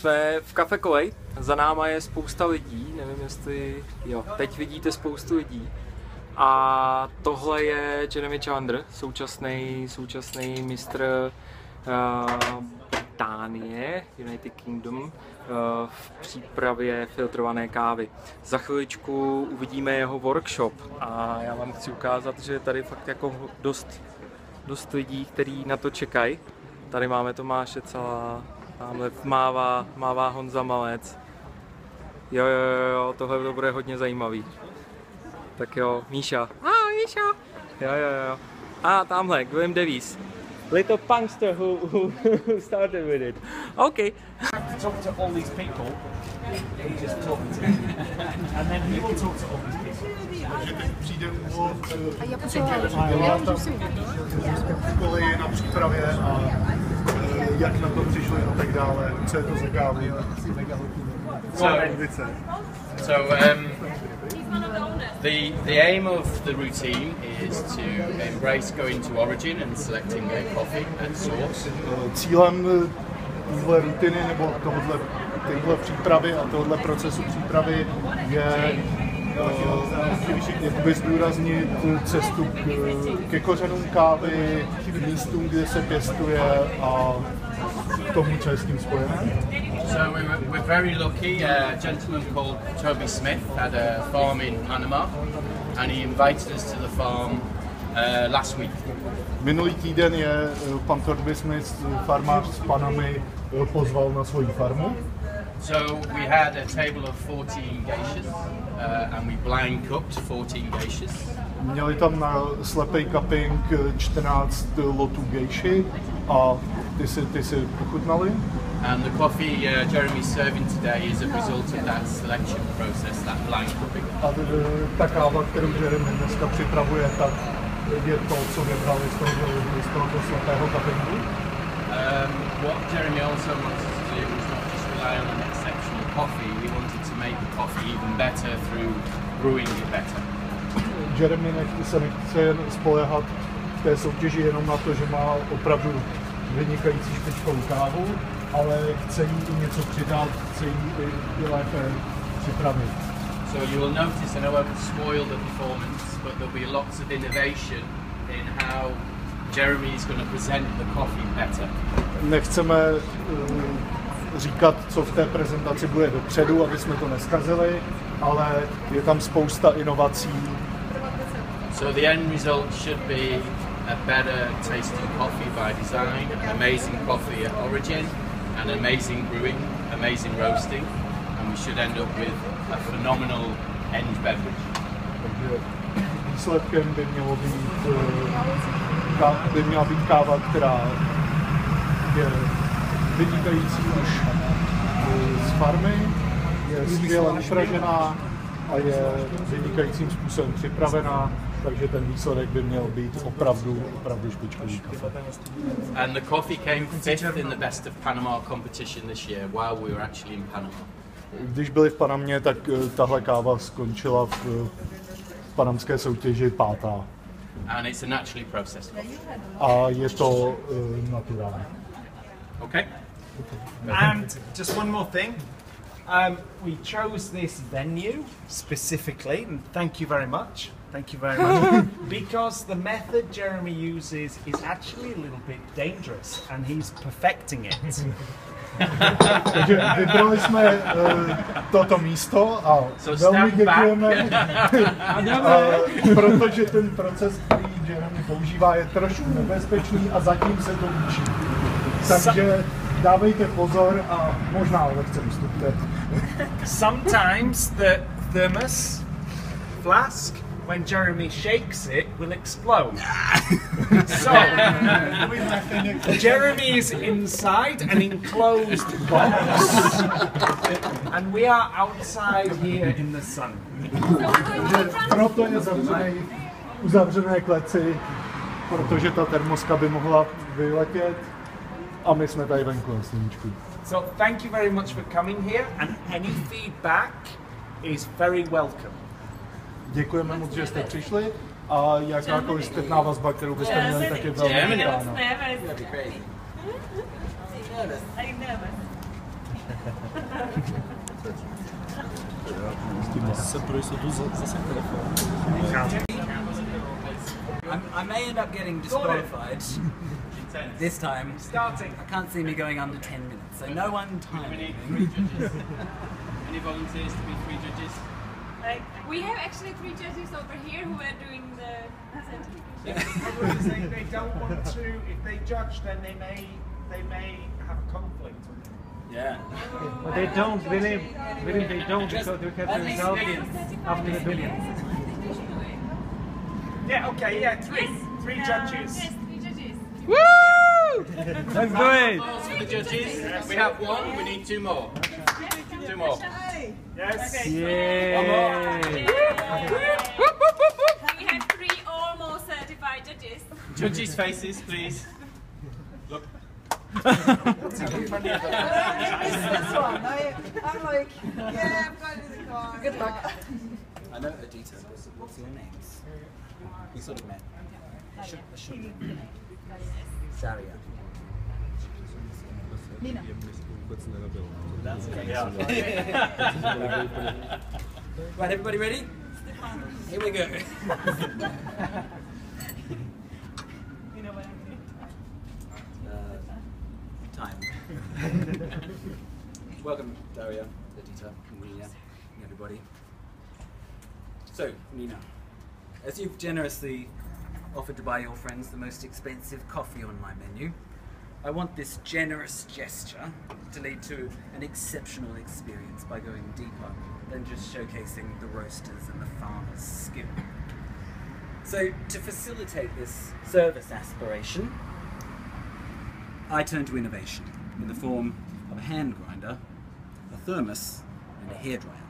Jsme v Kafe Kolej, za náma je spousta lidí, nevím jestli, jo, teď vidíte spoustu lidí. A tohle je Jeremy Challender, současný mistr Británie, United Kingdom, v přípravě filtrované kávy. Za chviličku uvidíme jeho workshop a já vám chci ukázat, že je tady fakt jako dost lidí, kteří na to čekají. Tady máme Tomáše celá, tamhle mává Honza Malec. Jo, tohle to bude hodně zajímavý. Tak jo, Míša. Míša. Jo. A tamhle, Graham Davies. Little punkster who started with it. Okay. To talk to all these people, he just talks to and then he will talk to all these people. Takže teď přijde úvod, dělá tam Kolej na přípravě a jak na to přišli a tak dále, co je to za kávu. The aim of the routine is to embrace going to origin and selecting a coffee and source. Cílem téhle rutiny nebo téhle přípravy a tohle procesu přípravy je jakoby zdůraznit cestu ke kořenům kávy, k místům, kde se pěstuje a tomu, co je s tím spojené. So we're very lucky. A gentleman called Tobyho Smithe had a farm in Panama, and he invited us to the farm last week. Minulý týden je pan Tobyho Smithe, farmář z Panamy, pozval na svoji farmu. So we had a table of 14 geishas, and we blind cooked 14 geishas. Měli tam na slepej cupping 14 lotů gejši a ty si pochutnali. And the coffee Jeremy's serving today is a result of that selection process, that blind cupping. A ta káva, kterou Jeremy dneska připravuje, tak je to, co vybrali z tohoto slepého cuppingu. What Jeremy also wanted to do was not just rely on an exceptional coffee, he wanted to make the coffee even better through brewing it better. Jeremy se nechce spoléhat v té soutěži jenom na to, že má opravdu vynikající špičkovou kávu, ale chce jí i něco přidat, chce jí i lépe připravit. So you will notice, I know I will spoil the performance, but there'll be lots of innovation in how Jeremy is going to present the coffee better. Nechceme říkat, co v té prezentaci bude dopředu, aby jsme to neskazili, ale je tam spousta inovací. So the end result should be a better tasting coffee by design, amazing coffee at origin, and amazing brewing, amazing roasting, and we should end up with a phenomenal end beverage. Takže výsledkem by měla být káva, která je vynikající už z farmy, je skvěle napražená a je vynikajícím způsobem připravená, takže ten výsledek by měl být opravdu špičkový kafe. And the coffee came fifth in the Best of Panama competition this year while we were actually in Panama. Když byli v Panamě, tak tahle káva skončila v panamské soutěži 5. And it's a naturally processed coffee. A je to naturální. Okay. And just one more thing. We chose this venue specifically, and thank you very much. Because the method Jeremy uses is actually a little bit dangerous, and he's perfecting it. Takže vybrali jsme toto místo a velmi děkujeme, protože ten proces, který Jeremy používá, je trošku nebezpečný a zatím se to učí. Takže dávejte pozor a možná lehce ustupte. Sometimes the thermos flask, when Jeremy shakes it, will explode. So, Jeremy is inside an enclosed box, and we are outside here in the sun. Proto je uzavřené kleci, protože ta termoska by mohla vyletět a my jsme tady venku na sluníčku. So, thank you very much for coming here, and any feedback is very welcome. Děkujeme moc, že jste přišli a jakákoliv zpětná vazba, kterou byste měli, tak je velmi vítána. I may end up getting disqualified this time. Starting. I can't see me going under 10 minutes, so no one time. Any volunteers to be 3 judges? We have actually 3 judges over here who are doing the They don't want to. If they judge, then they may have a conflict. Yeah. But they don't, really they don't, because they have the result after the billions. Yeah. Okay. Yeah. Three judges. Yes, 3 judges. Woo! Let's do it! Applause for the judges. We have 1, we need 2 more. 2 more. Yes. Yay! We have 3 almost certified judges. Judges' faces, please. Look. This one. I'm like, yeah, I'm going to the car. Good luck. I know Adita. What's your names? We sort of met. Sharia. Nina. Right, everybody ready? Here we go. Time. Welcome, Daria, Adita, Nina, everybody. So, Nina, as you've generously offered to buy your friends the most expensive coffee on my menu, I want this generous gesture to lead to an exceptional experience by going deeper than just showcasing the roasters and the farmer's skill. So, to facilitate this service aspiration, I turn to innovation in the form of a hand grinder, a thermos, and a hairdryer.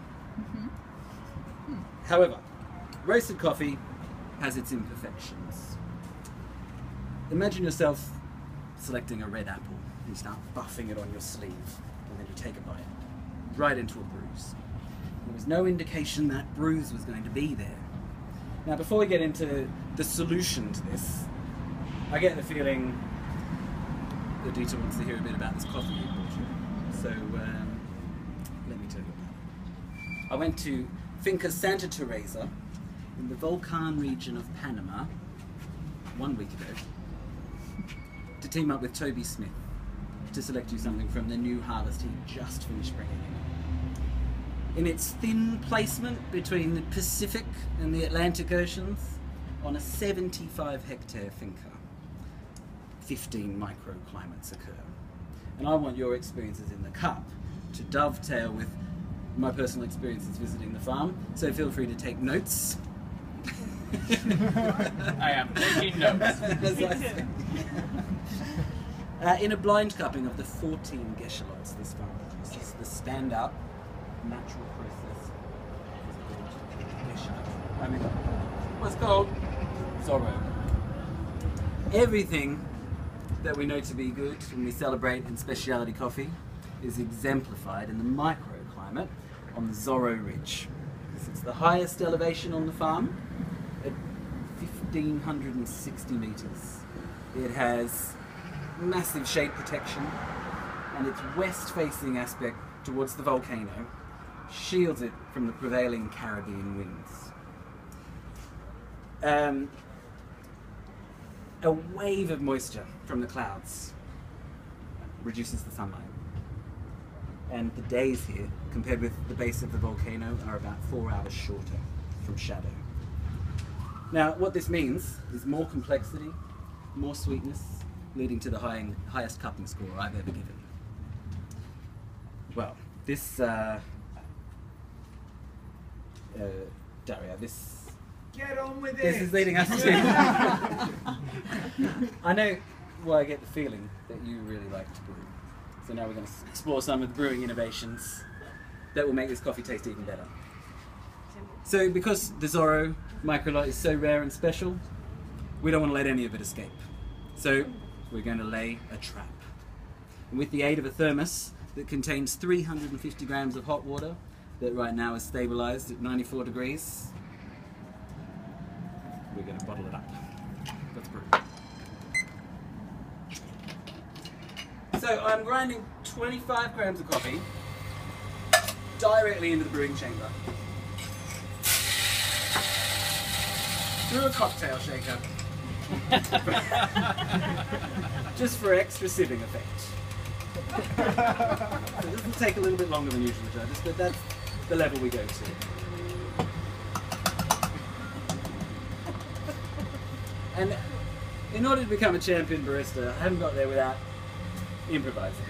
However, roasted coffee has its imperfections. Imagine yourself selecting a red apple. You start buffing it on your sleeve, and then you take a bite, right into a bruise. There was no indication that bruise was going to be there. Now, before we get into the solution to this, I get the feeling Adita wants to hear a bit about this coffee you bought. So, let me tell you about it. I went to Finca Santa Teresa in the Volcan region of Panama 1 week ago to team up with Tobyho Smithe to select you something from the new harvest he just finished bringing in. In its thin placement between the Pacific and the Atlantic Oceans on a 75-hectare finca, 15 microclimates occur. And I want your experiences in the cup to dovetail with my personal experiences visiting the farm, so feel free to take notes. I am taking notes. As I say. In a blind cupping of the 14 Geschalots this farm produces, the stand-up natural process I mean, what's called Zorro. Everything that we know to be good when we celebrate in specialty coffee is exemplified in the microclimate on the Zorro Ridge. It's the highest elevation on the farm at 1,560 meters. It has massive shade protection, and its west-facing aspect towards the volcano shields it from the prevailing Caribbean winds. A wave of moisture from the clouds reduces the sunlight, and the days here, compared with the base of the volcano, are about 4 hours shorter from shadow. Now, what this means is more complexity, more sweetness, leading to the highest cupping score I've ever given. Well, this, Daria, Get on with it! this is leading us to... I know, well, I get the feeling that you really like to brew. So now we're going to explore some of the brewing innovations that will make this coffee taste even better. So because the Zorro Microlite is so rare and special, we don't want to let any of it escape. So we're going to lay a trap. And with the aid of a thermos that contains 350 grams of hot water that right now is stabilized at 94 degrees, we're going to bottle it up. Let's brew. So I'm grinding 25 grams of coffee directly into the brewing chamber. Through a cocktail shaker. Just for extra sieving effect. So this will take a little bit longer than usual judges, but that's the level we go to. And in order to become a champion barista, I haven't got there without improvising.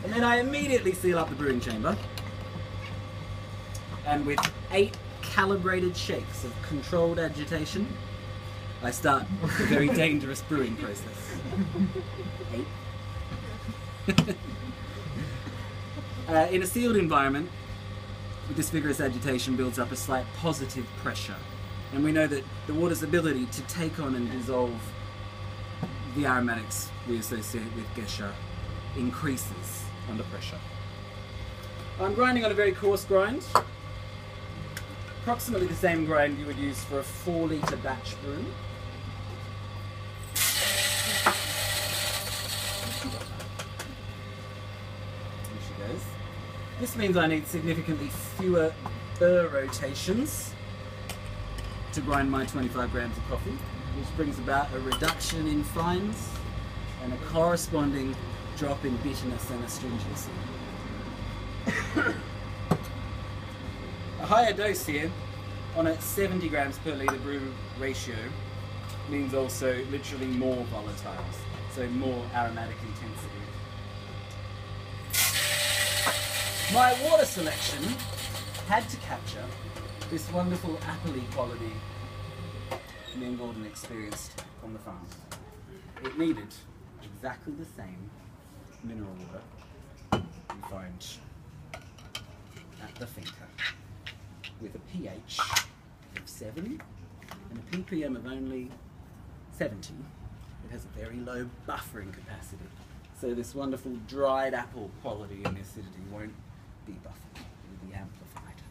And then I immediately seal up the brewing chamber. And with 8 calibrated shakes of controlled agitation, I start the very dangerous brewing process. 8. In a sealed environment, this vigorous agitation builds up a slight positive pressure. And we know that the water's ability to take on and dissolve the aromatics we associate with geisha increases under pressure. I'm grinding on a very coarse grind, approximately the same grind you would use for a 4-litre batch brew. Here she goes. This means I need significantly fewer burr rotations to grind my 25 grams of coffee, which brings about a reduction in fines and a corresponding drop in bitterness and astringency. A higher dose here, on a 70 grams per litre brew ratio, means also literally more volatiles, so more aromatic intensity. My water selection had to capture this wonderful appley quality me and Gordon experienced on the farm. It needed exactly the same mineral water you find at the finca, with a pH of 7 and a ppm of only 70. It has a very low buffering capacity, so this wonderful dried apple quality and acidity won't be buffered, it will be amplified.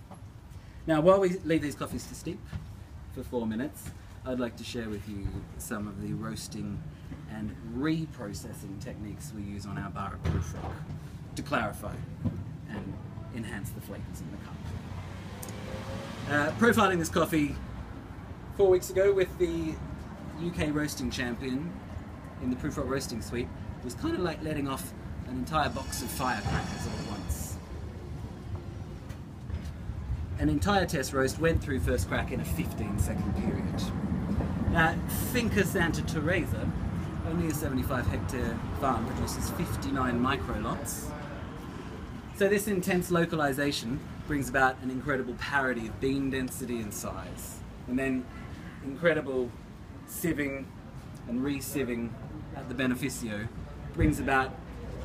Now, while we leave these coffees to steep for 4 minutes, I'd like to share with you some of the roasting and reprocessing techniques we use on our bar at Prufrock to clarify and enhance the flavours in the cup. Profiling this coffee 4 weeks ago with the UK roasting champion in the Prufrock roasting suite was kind of like letting off an entire box of firecrackers all at once. An entire test roast went through first crack in a 15-second period. Finca Santa Teresa, only a 75-hectare farm, produces 59 micro lots. So this intense localization brings about an incredible parity of bean density and size, and then incredible sieving and re-sieving at the beneficio brings about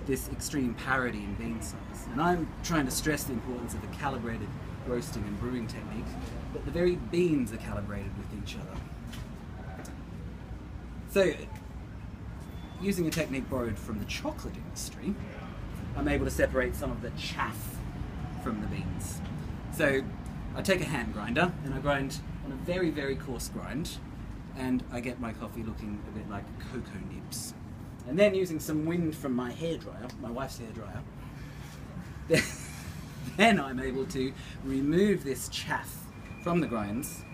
this extreme parity in bean size. And I'm trying to stress the importance of a calibrated roasting and brewing technique, but the very beans are calibrated with each other. So, using a technique borrowed from the chocolate industry, I'm able to separate some of the chaff from the beans. So, I take a hand grinder and I grind on a very, very coarse grind, and I get my coffee looking a bit like cocoa nibs. And then, using some wind from my hairdryer, my wife's hairdryer, then I'm able to remove this chaff from the grinds,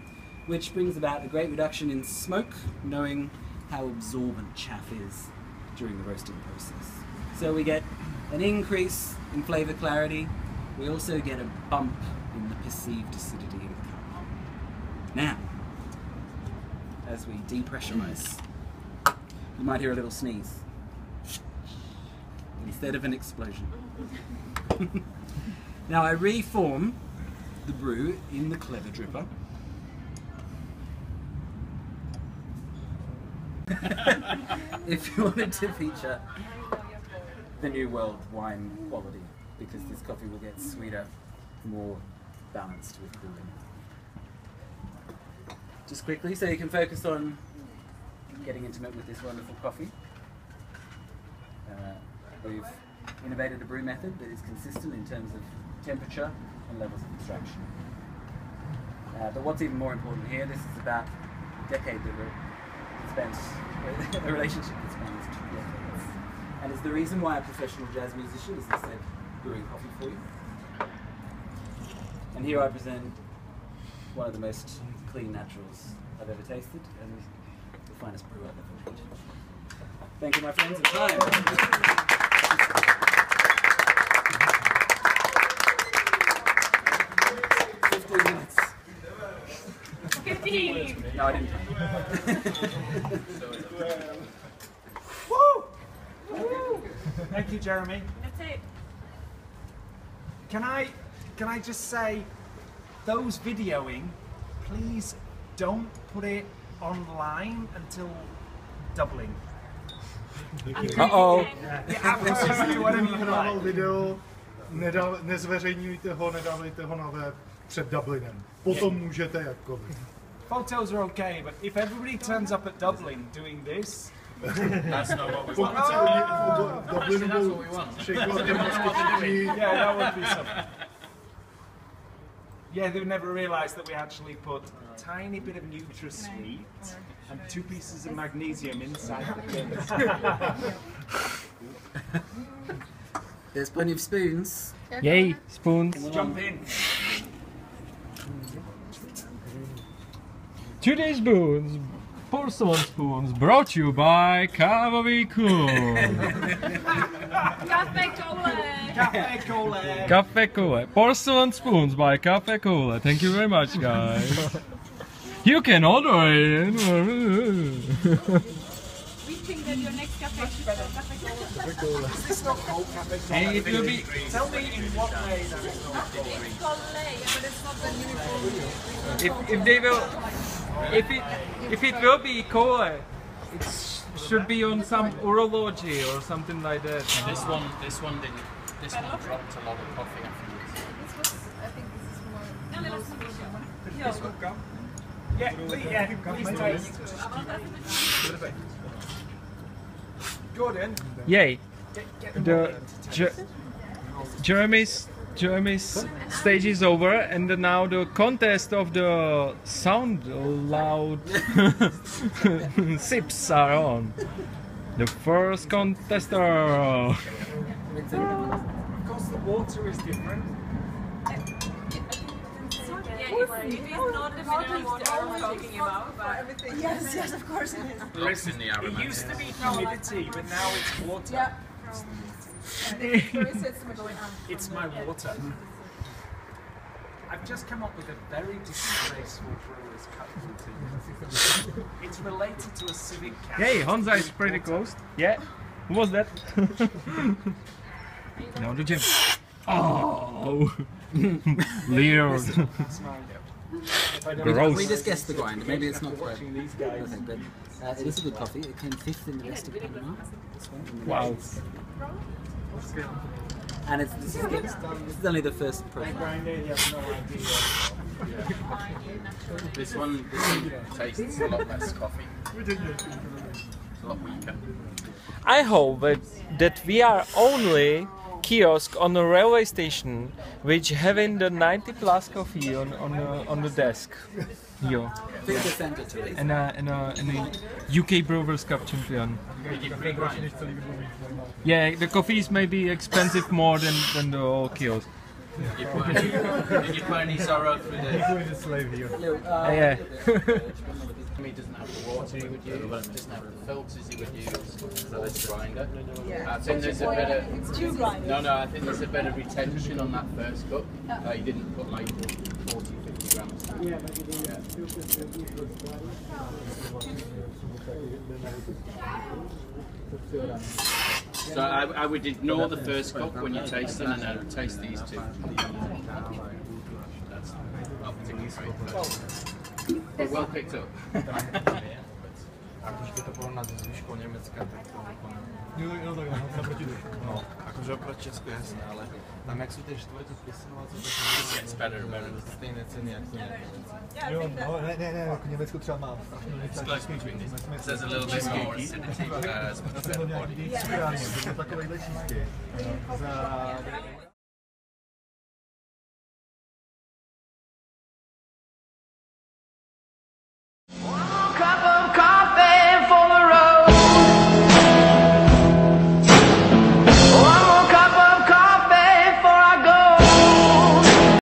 which brings about a great reduction in smoke, knowing how absorbent chaff is during the roasting process. So we get an increase in flavour clarity, we also get a bump in the perceived acidity in the cup. Now, as we depressurize, you might hear a little sneeze instead of an explosion. Now I reform the brew in the clever dripper. If you wanted to feature the New World wine quality, because this coffee will get sweeter, more balanced with cooling. Just quickly, so you can focus on getting intimate with this wonderful coffee. We've innovated a brew method that is consistent in terms of temperature and levels of extraction. But what's even more important here, this is about a decade that we're spent, a relationship that spans 2 decades. And it's the reason why a professional jazz musician is instead brewing coffee for you. And here I present one of the most clean naturals I've ever tasted, and the finest brew I've ever made. Thank you, my friends, it's time. 15 minutes. 15! No, I didn't. Woo! Thank you, Jeremy. That's it. Can I just say, those videoing, please don't put it online until doubling. Uh-oh. Do whatever you Nahrával like. video, nezveřejňujte ho, nedávejte ho na web před Dublinem. Potom můžete jakkoliv. Photos are okay, but if everybody turns up at Dublin doing this, That's not what we Pokud want. se oni v Actually, Dublinu that's budou what we want. překladně naskytí, yeah, that would be something. Yeah, they would never realise that we actually put a tiny bit of NutraSweet and 2 pieces of magnesium inside the things. There's plenty of spoons. Yay, spoons. Jump in. Today's spoons, porcelain spoons, brought to you by Kafe Kolej. Kafe Kolej! Kafe Kolej. Kafe Kolej. Porcelain spoons by Kafe Kolej. Thank you very much, guys. You can order it. We think that your next cafe should be Kafe Kolej. Is this not called Kafe Kolej? And it will be. Tell me in what way that is not called. It's Kolej, but it's not the uniform. If they will, if it will be Kolej, it should be on some urology or something like that. This one didn't. This one dropped a lot of coffee afterwards. I think this is more. No, no, that's not the show. Yeah, please taste. Gordon, Yay. get The Jeremy's stage is over, and now the contest of the sound loud sips are on. The first contester. Of course, the water is different. Yeah, it is not the mineral water we're talking about, but Everything. Yes, yes, of course it is. Lots in the It aromatic. used to be humidity, but now it's water. Yeah. It's my water. I've just come up with a very disgraceful brewer's cup routine. It's related to a civic council. Hey, Honza is pretty close. Yeah. Who was that? No, the gym. Oh. Leer. Gross. We just guessed the grind. Maybe it's not quite perfect, but it is a good coffee. It came 5th in the rest of Panama. This one. In the Wow. race. And this is only the first profile. You have no idea. This one tastes a lot less coffee. It's a lot weaker. I hope that we are only kiosk on the railway station which having the 90 plus coffee on the desk here. 5% to it. And a UK Brewers Cup champion. Yeah, the coffees may be expensive more than the whole kiosk. Did you put any sorrow through the... Yeah. He doesn't have the water he would use, doesn't have the filters he would use for this grinder. I think there's a bit of... It's too grinding. No, I think there's a bit of retention on that first cup. He didn't put like 40, 50 grams. So I would ignore the first cup when you taste them and then taste these two. That's not particularly great. But well picked up. A když by to porovnat s výškou Německa, tak to úplně... No, jakože oproti Česku jasně, ale tam jak jsou ty čtvrtí pěstinovací, tak Gets better and better. stejné ceny jako Německo. Jo, no, ne, jako Německo třeba má. It's close between these. There's a little bit more acidity, but it's much better body. Správně, to je takovejhle čísky. Za